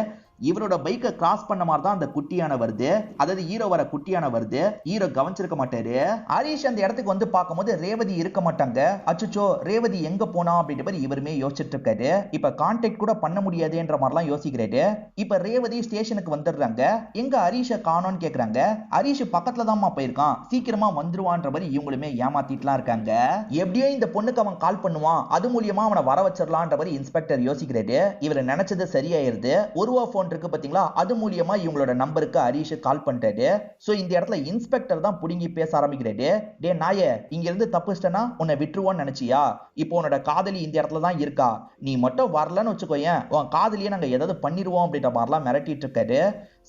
இவரோட பைக்கை கிராஸ் பண்ண மாதிரி தான் அந்த குட்டியான வருது. அதாவது ஹீரோ வர குட்டியான வருது. ஹீரோ கவனிச்சிருக்க மாட்டாரு. ஹரிஷ் அந்த இடத்துக்கு வந்து பார்க்கும்போது ரேவதி இருக்க மாட்டாங்க. அச்சுச்சோ, ரேவதி எங்க போனா அப்படின்ற மாதிரி இவருமே யோசிச்சுட்டு இருக்காரு. இப்ப கான்டாக்ட் கூட பண்ண முடியாதுன்ற மாதிரிலாம் யோசிக்கிறாரு. இப்ப ரேவதி ஸ்டேஷனுக்கு வந்துடுறாங்க. எங்க ஹரிஷை காணோம்னு கேக்குறாங்க. ஹரிஷ் பக்கத்துல தான்மா போயிருக்கான், சீக்கிரமா வந்துருவான்ற மாதிரி இவங்களுமே ஏமாத்திட்டுலாம் இருக்காங்க. எப்படியோ இந்த பொண்ணுக்கு அவன் கால் பண்ணுவான், அது மூலியமா அவனை வர வச்சிடலான்ற மாதிரி இன்ஸ்பெக்டர் யோசிக்கிறாரு. இவர் நினைச்சது சரியாயிருது. ஒருவா போன் இருக்கு பாத்தீங்களா, அது மூலியமா இவங்களோட நம்பருக்கு ஹரிஷ் கால் பண்றாரு. சோ இந்த இடத்துல இன்ஸ்பெக்டர் தான் புடுங்கி பேச ஆரம்பிக்கிறாரு. டே நாயே, இங்க இருந்து தப்பிச்சிட்டனா உன்னை விட்டுருவோன்னு நினைச்சியா? இப்போ உன்னோட காதலி இந்த இடத்துல தான் இருக்கா, நீ மட்டும் வரலன்னு வச்சுக்கோயேன், உன் காதலியை நாங்க ஏதாவது பண்ணிடுவோம் அப்படின்ற மாதிரிலாம் மிரட்டிட்டு இருக்காரு.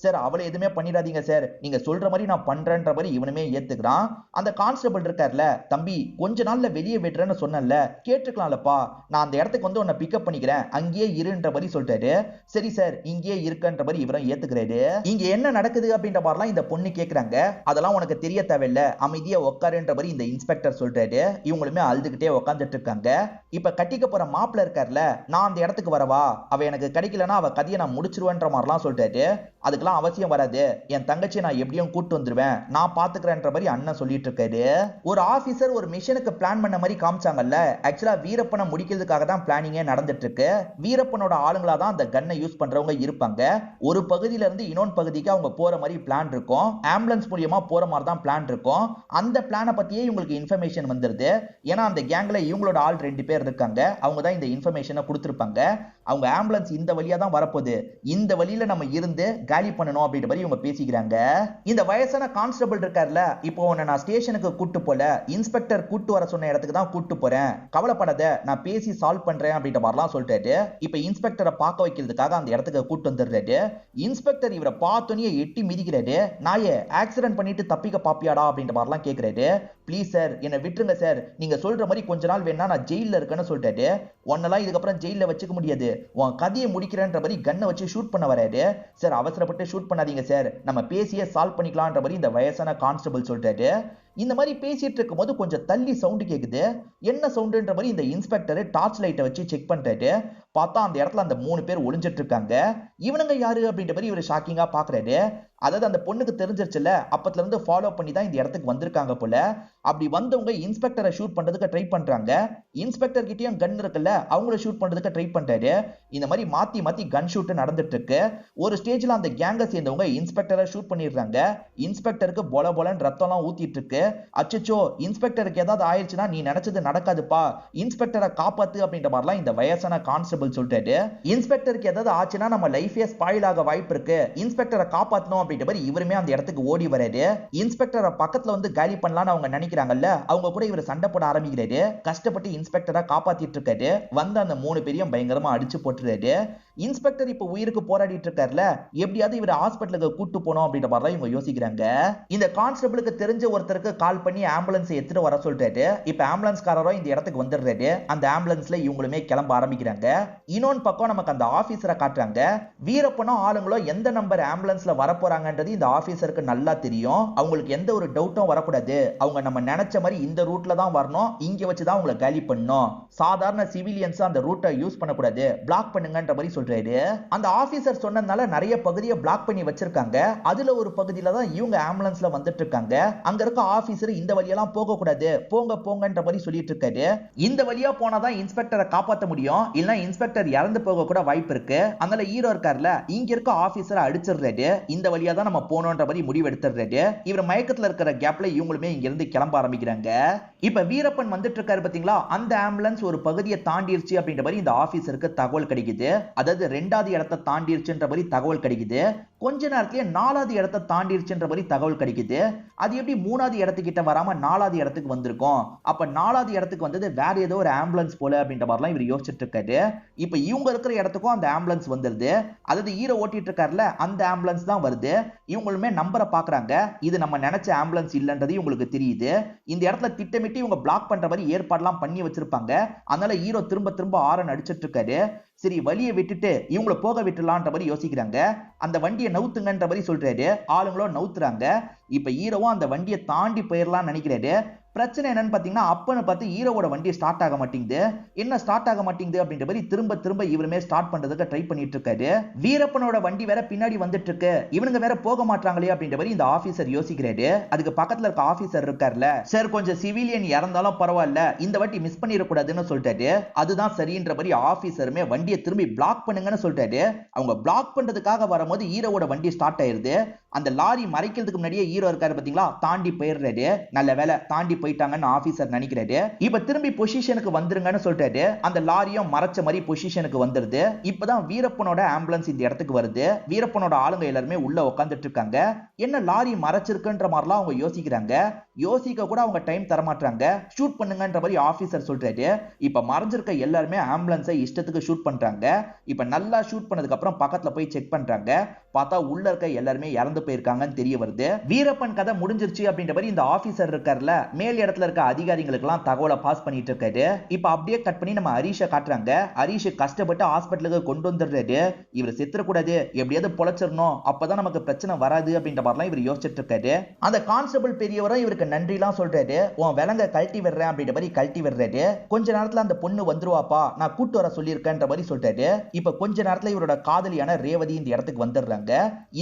சார் அவளை எதுவுமே பண்ணிடாதீங்க சார், நீங்க சொல்ற மாதிரி நான் பண்றேன்ற மாதிரி இவனுமே ஏத்துக்கிறான். அந்த கான்ஸ்டபிள் இருக்கார்ல, தம்பி கொஞ்ச நாள்ல வெளியே விடுறேன்னு சொன்னல, கேட்டுக்கலாம்லப்பா, நான் அந்த இடத்துக்கு வந்து உன்னை பிக்கப் பண்ணிக்கிறேன், அங்கேயே இருன்ற மாதிரி சொல்லிட்டாரு. சரி சார் இங்கேயே இருக்கன்ற மாதிரி இவரும் ஏத்துக்கிறாரு. இங்க என்ன நடக்குது அப்படின்ற மாதிரிலாம் இந்த பொண்ணு கேக்குறாங்க. அதெல்லாம் உனக்கு தெரிய தேவையில்ல, அமைதியா உட்காருன்ற மாதிரி இந்த இன்ஸ்பெக்டர் சொல்றாரு. இவங்களுமே அழுதுகிட்டே உட்காந்துட்டு இருக்காங்க. இப்ப கட்டிக்க போற மாப்பிள்ள இருக்கார்ல, நான் அந்த இடத்துக்கு வரவா, அவ எனக்கு கிடைக்கலன்னா அவ கதையை நான் முடிச்சிருவேன்ற மாதிரிலாம் சொல்லிட்டாரு. அதுக்கெல்லாம் அவசியம் வராது, என் தங்கச்சி நான் எப்படியும் கூட்டு வந்துருவேன், நான் பாத்துக்கிறேன்ற மாதிரி அண்ணன் சொல்லிட்டு இருக்காரு. ஒரு ஆபீசர் ஒரு மிஷனுக்கு பிளான் பண்ண மாதிரி காமிச்சாங்கல்ல, ஆக்சுவலா வீரப்பனை முடிக்கிறதுக்காக தான் பிளானிங்கே நடந்துட்டு இருக்கு. வீரப்பனோட ஆளுங்களா தான் அந்த கன்னை யூஸ் பண்றவங்க இருப்பாங்க. ஒரு பகுதியில இருந்து இன்னொரு பகுதிக்கு அவங்க போற மாதிரி பிளான் இருக்கும். ஆம்புலன்ஸ் மூலியமா போற மாதிரி தான் பிளான் இருக்கும். அந்த பிளானை பத்தியே இவங்களுக்கு இன்ஃபர்மேஷன் வந்துருது. ஏன்னா அந்த கேங்ல இவங்களோட ஆள் 2 பேர் இருக்காங்க. அவங்க தான் இந்த இன்ஃபர்மேஷனை கொடுத்திருப்பாங்க. அவங்க ஆம்புலன்ஸ் இந்த வழியா தான் வரப்போகுது, இந்த வழியில நம்ம இருந்து காலி பண்ணணும் அப்படின்ற மாதிரி இவங்க பேசிக்கிறாங்க. இந்த வயசான கான்ஸ்டபிள் இருக்கார்ல, இப்போ உன்னை நான் ஸ்டேஷனுக்கு கூட்டு போல, இன்ஸ்பெக்டர் கூட்டு வர சொன்ன இடத்துக்கு தான் கூட்டு போறேன், கவலைப்படாத, நான் பேசி சால்வ் பண்றேன் அப்படின்ற மாதிரிலாம் சொல்லிட்டாரு. இப்ப இன்ஸ்பெக்டரை பார்க்க வைக்கிறதுக்காக அந்த இடத்துக்கு கூட்டு வந்துடுறாரு. இன்ஸ்பெக்டர் இவரை பார்த்தோன்னே எட்டி மிதிக்கிறாரு. நாயே, ஆக்சிடென்ட் பண்ணிட்டு தப்பிக்க பாப்பியாடா அப்படின்ற மாதிரிலாம் கேட்கிறாரு. ப்ளீஸ் சார் என்னை விட்டுருங்க சார், நீங்க சொல்ற மாதிரி கொஞ்ச நாள் வேணா நான் ஜெயில இருக்கேன்னு சொல்லிட்டாரு. உன்னெல்லாம் இதுக்கப்புறம் ஜெயில வச்சுக்க முடியாது, உன் கதையை முடிக்கிறேன்ற மாதிரி கன்னை வச்சு ஷூட் பண்ண வராரு. சார் அவசரப்பட்டு ஷூட் பண்ணாதீங்க சார், நம்ம பேசியே சால்வ் பண்ணிக்கலாம்ன்ற மாதிரி இந்த வயசான கான்ஸ்டபிள் சொல்லிட்டாரு. இந்த மாதிரி பேசிட்டு இருக்கும் போது கொஞ்சம் தள்ளி சவுண்ட் கேக்குது. என்ன சவுண்டுன்ற மாதிரி இந்த இன்ஸ்பெக்டர் டார்ச் லைட்டை வச்சு செக் பண்றாரு. பார்த்தா அந்த இடத்துல அந்த 3 பேர் ஒளிஞ்சிட்டு இருக்காங்க. இவனுங்க யாரு அப்படின்ற மாதிரி இவர் ஷாக்கிங்கா பாக்குறாரு. அதாவது அந்த பொண்ணுக்கு தெரிஞ்சிருச்சுல, அப்பத்துல இருந்து ஃபாலோ பண்ணி தான் இந்த இடத்துக்கு வந்திருக்காங்க போல. அப்படி வந்தவங்க இன்ஸ்பெக்டரை ஷூட் பண்றதுக்கு ட்ரை பண்றாங்க. இன்ஸ்பெக்டர் கிட்டயும் கன் இருக்குல்ல, அவங்கள ஷூட் பண்றதுக்கு ட்ரை பண்றாரு. இந்த மாதிரி மாத்தி மாத்தி கன் ஷூட் நடந்துட்டு இருக்கு. ஒரு ஸ்டேஜ்ல அந்த கேங்க சேர்ந்தவங்க இன்ஸ்பெக்டரை ஷூட் பண்ணிடுறாங்க. இன்ஸ்பெக்டருக்கு பொல பொலன்னு ரத்தம்லாம் ஊத்திட்டு இருக்கு. அச்சச்சோ இன்ஸ்பெக்டருக்கு ஏதாவது ஆயிடுச்சுன்னா நீ நினைச்சது நடக்காதுப்பா, இன்ஸ்பெக்டரை காப்பாத்து அப்படின்ற மாதிரிலாம் இந்த வயசான கான்ஸ்டபிள் சொல்லிட்டாரு. இன்ஸ்பெக்டருக்கு ஏதாவது ஆச்சுன்னா நம்ம லைஃபே ஸ்பாயில் ஆக வாய்ப்பு இருக்கு, இன்ஸ்பெக்டரை காப்பாத்தணும் அப்படின்ற மாதிரி இவருமே அந்த இடத்துக்கு ஓடி வராரு. இன்ஸ்பெக்டரை பக்கத்துல வந்து காலி பண்ணலாம்னு அவங்க நினைக்கிறாங்கல்ல, அவங்க கூட இவர் சண்டை போட ஆரம்பிக்கிறாரு. கஷ்டப்பட்டு இன்ஸ்பெக்டரை காப்பாத்திட்டு இருக்காரு. வந்து அந்த 3 பேரையும் பயங்கரமா அடிச்சு போட்டுறாரு. இன்ஸ்பெக்டர் இப்ப உயிருக்கு போராடிட்டு இருக்காருல, எப்படியாவது இவரை ஹாஸ்பிட்டலுக்கு கூட்டு போனோம் அப்படின்ற மாதிரி இவங்க யோசிக்கிறாங்க. இந்த கான்ஸ்டபிளுக்கு தெரிஞ்ச ஒருத்தருக்கு கால் பண்ணி ஆம்புலன்ஸ் எடுத்துட்டு வர சொல்லிட்டாரு. இப்ப ஆம்புலன்ஸ்காரரும் இந்த இடத்துக்கு வந்துடுறாரு. அந்த ஆம்புலன்ஸ்ல இவங்களுமே கிளம்ப ஆரம்பிக்கிறாங்க. இன்னொன்னு பக்கம் நமக்கு அந்த ஆபீசரை காட்டுறாங்க. வீரப்பனும் ஆளுங்களோ எந்த நம்பர் ஆம்புலன்ஸ்ல வர போறாங்கன்றது இந்த ஆபீசருக்கு நல்லா தெரியும். அவங்களுக்கு எந்த ஒரு டவுட்டும் வரக்கூடாது. அவங்க நம்ம நினைச்ச மாதிரி இந்த ரூட்ல தான் வரணும், இங்க வச்சுதான் அவங்களை காலி பண்ணணும். சாதாரண சிவிலியன்ஸ் அந்த ரூட்டை யூஸ் பண்ணக்கூடாது, பிளாக் பண்ணுங்கன்ற மாதிரி சொல்றாரு. அந்த ஆபீசர் சொன்னதுனால நிறைய பகுதியை பிளாக் பண்ணி வச்சிருக்காங்க. அதுல ஒரு பகுதியில தான் இவங்க ஆம்புலன்ஸ்ல வந்துட்டு இருக்காங்க. அங்க இருக்க ஆபீசர் இந்த வழியெல்லாம் போக கூடாது, போங்க போங்கன்ற மாதிரி சொல்லிட்டு இருக்காரு. இந்த வழியா போனாதான் இன்ஸ்பெக்டரை காப்பாற்ற முடியும், இல்ல இன்ஸ்பெக்டர் இறந்து போக கூட வாய்ப்பு இருக்கு. அதனால ஹீரோ இருக்கார்ல, இங்க இருக்க ஆபீசரை அடிச்சிடுறாரு. இந்த வழியா தான் நம்ம போனோன்ற மாதிரி முடிவு எடுத்துறாரு. இவர் மயக்கத்துல இருக்கிற கேப்ல இவங்களுமே இங்க இருந்து கிளம்ப ஆரம்பிக்கிறாங்க. இப்ப வீரப்பன் வந்துட்டு இருக்காரு பாத்தீங்களா, அந்த ஆம்புலன்ஸ் ஒரு பகுதியை தாண்டிருச்சு அப்படின்ற மாதிரி இந்த ஆபீசருக்கு தகவல் கிடைக்குது. அதாவது 2வது இடத்தை தாண்டிருச்சுன்ற மாதிரி தகவல் கிடைக்குது. கொஞ்ச நேரத்திலேயே 4வது இடத்தை தாண்டிருச்சுன்ற மாதிரி தகவல் கிடைக்குது. அது எப்படி 3வது இடத்துக்கிட்ட வராம 4வது இடத்துக்கு வந்திருக்கும்? அப்ப 4வது இடத்துக்கு வந்தது வேற ஏதோ ஒரு ஆம்புலன்ஸ் போல அப்படின்ற மாதிரிலாம் இவர் யோசிச்சுட்டு இருக்காரு. இப்ப இவங்க இருக்கிற இடத்துக்கும் அந்த ஆம்புலன்ஸ் வந்துருது. அதாவது ஹீரோ ஓட்டிட்டு இருக்காருல, அந்த ஆம்புலன்ஸ் தான் வருது. இவங்களுமே நம்பரை பாக்குறாங்க. இது நம்ம நினைச்ச ஆம்புலன்ஸ் இல்லன்றது இவங்களுக்கு தெரியுது. இந்த இடத்துல திட்டமிட்டு இவங்க பிளாக் பண்ற மாதிரி ஏற்பாடுலாம் பண்ணி வச்சிருப்பாங்க. அதனால ஹீரோ திரும்ப திரும்ப ஆரன் அடிச்சிட்டு இருக்காரு. சரி வழியை விட்டுட்டு இவங்களை போக விட்டுலான்ற மாதிரி யோசிக்கிறாங்க. அந்த வண்டியை நவுத்துங்கன்ற மாதிரி சொல்றாரு. ஆளுங்களும் நவுத்துறாங்க. இப்ப ஹீரோவும் அந்த வண்டியை தாண்டி போயிடலாம் நினைக்கிறாரு. பிரச்சனை என்னன்னு பாத்தீங்கன்னா, அப்பன்னு பார்த்து ஹீரோவோட வண்டி ஸ்டார்ட் ஆக மாட்டேங்குது. என்ன ஸ்டார்ட் ஆக மாட்டேங்குது அப்படின்ற மாதிரி திரும்ப திரும்ப இவருமே ஸ்டார்ட் பண்றதுக்கு ட்ரை பண்ணிட்டு இருக்காரு. வீரப்பனோட வண்டி வேற பின்னாடி வந்துட்டு இருக்கு, இவனுங்க வேற போக மாட்டாங்களே அப்படின்ற மாதிரி இந்த ஆபீசர் யோசிக்கிறாரு. அதுக்கு பக்கத்துல இருக்க ஆபீசர் இருக்காருல, சார் கொஞ்சம் சிவிலியன் இறந்தாலும் பரவாயில்ல, இந்த வாட்டி மிஸ் பண்ணிடக்கூடாதுன்னு சொல்லிட்டாரு. அதுதான் சரின்ற மாதிரி ஆபீசருமே வண்டியை திரும்பி பிளாக் பண்ணுங்கன்னு சொல்லிட்டாரு. அவங்க பிளாக் பண்றதுக்காக வரும்போது ஹீரோவோட வண்டி ஸ்டார்ட் ஆயிருது. அந்த லாரி மறைக்கிறதுக்கு முன்னாடியே ஹீரோ இருக்காரு பாத்தீங்களா, தாண்டி போயிடுறாரு. நல்ல வேலை தாண்டி போயிட்டாங்கன்னு ஆபீசர் நினைக்கிறாரு. இப்ப திரும்பி பொசிஷனுக்கு வந்துருங்கன்னு சொல்லிட்டாரு. அந்த லாரியும் மறைச்ச மாதிரி பொசிஷனுக்கு வந்துருது. இப்பதான் வீரப்பனோட ஆம்புலன்ஸ் இந்த இடத்துக்கு வருது. வீரப்பனோட ஆளுங்க எல்லாருமே உள்ள உட்காந்துட்டு இருக்காங்க. என்ன லாரி மறைச்சிருக்குன்ற மாதிரிலாம் அவங்க யோசிக்கிறாங்க. யோசிக்க கூட அவங்க டைம் தர மாட்டாங்க. ஷூட் பண்ணுங்கன்ற மாதிரி ஆபீசர் சொல்றாரு. இப்ப மறைஞ்சிருக்க எல்லாருமே ஆம்புலன்ஸை இஷ்டத்துக்கு ஷூட் பண்றாங்க. இப்ப நல்லா ஷூட் பண்ணதுக்கு அப்புறம் பக்கத்துல போய் செக் பண்றாங்க. பார்த்தா உள்ள இருக்க எல்லாருமே இறந்து போயிருக்காங்கன்னு தெரிய வருது. வீரப்பன் கதை முடிஞ்சிருச்சு அப்படின்ற மாதிரி இந்த ஆபீசர் இருக்கார்ல, மேல் இடத்துல இருக்க அதிகாரிகளுக்கு எல்லாம் தகவலை பாஸ் பண்ணிட்டு இருக்காரு. இப்ப அப்படியே கட் பண்ணி நம்ம ஹரிஷை காட்டுறாங்க. ஹரிஷ் கஷ்டப்பட்டு ஹாஸ்பிட்டலுக்கு கொண்டு வந்துடுறாரு. இவர் செத்துறக்கூடாது, எப்படியாவது பொழைச்சிடணும், அப்பதான் நமக்கு பிரச்சனை வராது அப்படின்ற மாதிரிலாம் இவர் யோசிச்சுட்டு இருக்காரு. அந்த கான்ஸ்டபிள் பெரியவரும் இவருக்கு நன்றி எல்லாம் சொல்றாரு. உன் விலங்க கழட்டி விடுறேன் அப்படின்ற மாதிரி கழட்டி விடுறாரு. கொஞ்ச நேரத்துல அந்த பொண்ணு வந்துருவாப்பா, நான் கூட்டு வர சொல்லியிருக்கேன்ற மாதிரி சொல்றாரு. இப்ப கொஞ்ச நேரத்துல இவரோட காதலியான ரேவதி இந்த இடத்துக்கு வந்துடுறாங்க.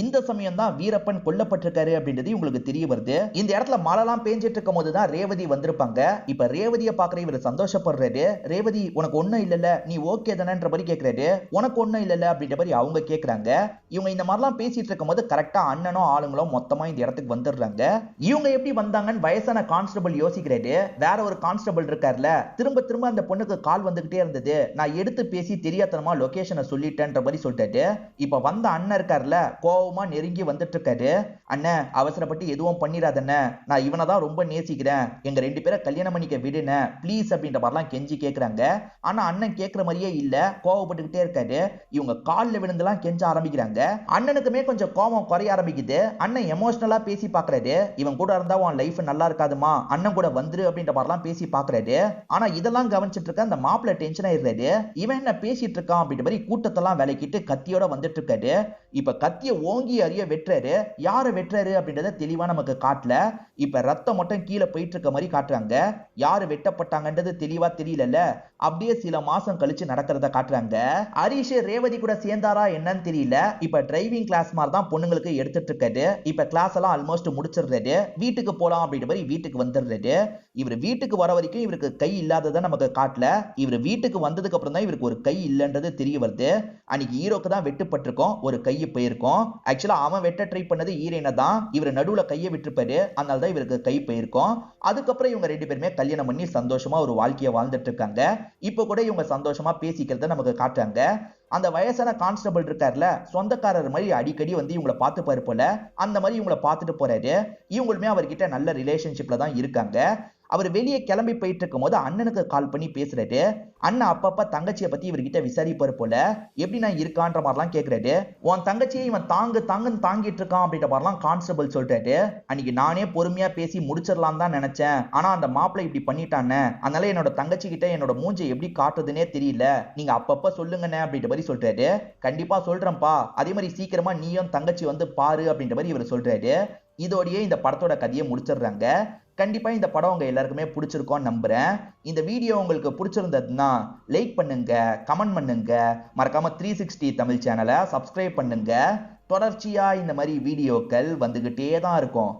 இந்த சமயம் தான் வீரப்பன் கொல்லப்பட்டிருக்காரு அப்படின்றது உங்களுக்கு தெரிய வருது. இந்த இடத்துல மழைலாம் பேஞ்சிட்டு இருக்கும் போதுதான் ரேவதி வந்திருப்பாங்க. இப்ப ரேவதியை பாக்குற இவர் சந்தோஷப்படுறாரு. ரேவதி உனக்கு ஒண்ணும் இல்லல்ல, நீ ஓகே தானேன்ற மாதிரி கேக்குறாரு. உனக்கு ஒண்ணும் இல்லல்ல அப்படின்ற மாதிரி அவங்க கேக்குறாங்க. இவங்க இந்த மாதிரிலாம் பேசிட்டு இருக்கும் போது கரெக்டா அண்ணனும் ஆளுங்களும் மொத்தமா இந்த இடத்துக்கு வந்துடுறாங்க. இவங்க எப்படி வந்தாங்கன்னு வயசான கான்ஸ்டபிள் யோசிக்கிறாரு. வேற ஒரு கான்ஸ்டபிள் இருக்காருல, திரும்ப திரும்ப அந்த பொண்ணுக்கு கால் வந்துகிட்டே இருந்தது, நான் எடுத்து பேசி தெரியாதனமா லொகேஷனை சொல்லிட்டேன்ற மாதிரி சொல்லிட்டாரு. இப்ப வந்த அண்ணன் இருக்காருல, கோவமா நெருங்கி வந்துட்டு இருக்காரு. அண்ணன் அவசரப்பட்டு எதுவும் பண்ணிடாதண்ண, நான் இவனை தான் ரொம்ப நேசிக்கிறேன், எங்க 2 பேரை கல்யாணம் பண்ணிக்க விடுன ப்ளீஸ் அப்படின்ற மாதிரிலாம் கெஞ்சி கேக்குறாங்க. ஆனா அண்ணன் கேட்கிற மாதிரியே இல்ல, கோவப்பட்டுக்கிட்டே இருக்காரு. இவங்க காலில் விழுந்துலாம் கெஞ்ச ஆரம்பிக்கிறாங்க. அண்ணனுக்குமே கொஞ்சம் கோவம் குறைய ஆரம்பிக்குது. அண்ணன் எமோஷனலா பேசி பாக்குறாரு. இவன் கூட இருந்தா உன் லைஃப் நல்லா இருக்காதுமா, அண்ணன் கூட வந்துரு அப்படின்ற மாதிரிலாம் பேசி பாக்குறாரு. ஆனா இதெல்லாம் கவனிச்சிட்டு இருக்க அந்த மாப்பிள்ள டென்ஷன் ஆயிடுறாரு. இவன் என்ன பேசிட்டு இருக்கான் அப்படின்ற மாதிரி கூட்டத்தெல்லாம் விலக்கிட்டு கத்தியோட வந்துட்டு இருக்காரு. இப்ப கத்திய ஓங்கி அறிய வெட்டுறாரு. யாரை வெட்டுறாரு அப்படின்றத தெளிவா நமக்கு காட்டல. இப்ப ரத்தம் மட்டும் கீழே போயிட்டு இருக்க மாதிரி காட்டுறாங்க. யாரு வெட்டப்பட்டாங்கன்றது தெளிவா தெரியல. அப்படியே சில மாசம் கழிச்சு நடக்கிறத காட்டுறாங்க. ஹரிஷ் ரேவதி கூட சேர்ந்தாரா என்னன்னு தெரியல. இப்ப டிரைவிங் கிளாஸ் மாதிரி தான் பொண்ணுங்களுக்கு எடுத்துட்டு இருக்காரு. இப்ப கிளாஸ் எல்லாம் ஆல்மோஸ்ட் முடிச்சிடுறாரு. வீட்டுக்கு போலாம் அப்படின்ற மாதிரி வீட்டுக்கு வந்துடுறாரு. இவர் வீட்டுக்கு வர வரைக்கும் இவருக்கு கை இல்லாததை நமக்கு காட்டல. இவர் வீட்டுக்கு வந்ததுக்கு அப்புறம் தான் இவருக்கு ஒரு கை இல்லைன்றது தெரிய வருது. அன்னைக்கு ஹீரோக்கு தான் வெட்டுப்பட்டிருக்கும், ஒரு கை போயிருக்கும். ஆக்சுவலா அவன் வெட்ட ட்ரை பண்ணது ஹீரோயினை தான். இவர் நடுவுல கையை விட்டுருப்பாரு, அதனால தான் இவருக்கு கை போயிருக்கும். அதுக்கப்புறம் இவங்க 2 பேருமே கல்யாணம் பண்ணி சந்தோஷமா ஒரு வாழ்க்கையை வாழ்ந்துட்டு இருக்காங்க. இப்போ கூட இவங்க சந்தோஷமா பேசிக்கிறத நமக்கு காட்டுறாங்க. அந்த வயசான கான்ஸ்டபிள் இருக்காருல, சொந்தக்காரர் மாதிரி அடிக்கடி வந்து இவங்களை பார்த்துப்பாரு போல. அந்த மாதிரி இவங்களை பார்த்துட்டு போறாரு. இவங்களுமே அவர்கிட்ட நல்ல ரிலேஷன்ஷிப்ல தான் இருக்காங்க. அவர் வெளியே கிளம்பி போயிட்டு இருக்கும் போது அண்ணனுக்கு கால் பண்ணி பேசுறாரு. அண்ணன் அப்பப்ப தங்கச்சியை பத்தி இவர்கிட்ட விசாரிப்பாரு போல. எப்படி நான் இருக்கான்ற மாதிரிலாம் கேட்கிறாரு. உன் தங்கச்சியை இவன் தாங்குன்னு தாங்கிட்டு இருக்கான் அப்படின்ற மாதிரிலாம் கான்ஸ்டபிள் சொல்றாரு. அன்னைக்கு நானே பொறுமையா பேசி முடிச்சிடலாம் தான் நினைச்சேன், ஆனா அந்த மாப்பிள்ளை இப்படி பண்ணிட்டானே, அதனால என்னோட தங்கச்சி கிட்ட என்னோட மூஞ்சை எப்படி காட்டுறதுன்னே தெரியல, நீங்க அப்பப்ப சொல்லுங்கண்ணே அப்படின்ற மாதிரி சொல்றாரு. கண்டிப்பா சொல்றேன்ப்பா, அதே மாதிரி சீக்கிரமா நீயும் தங்கச்சி வந்து பாரு அப்படின்ற மாதிரி இவர் சொல்றாரு. இதோடயே இந்த படத்தோட கதையை முடிச்சிடுறாங்க. கண்டிப்பா இந்த படம் உங்க எல்லாருக்குமே பிடிச்சிருக்கும்னு நம்புறேன். இந்த வீடியோ உங்களுக்கு பிடிச்சிருந்ததுன்னா லைக் பண்ணுங்க, கமெண்ட் பண்ணுங்க, மறக்காம 360 தமிழ் சேனலை சப்ஸ்கிரைப் பண்ணுங்க. தொடர்ச்சியா இந்த மாதிரி வீடியோக்கள் வந்துகிட்டே தான் இருக்கும்.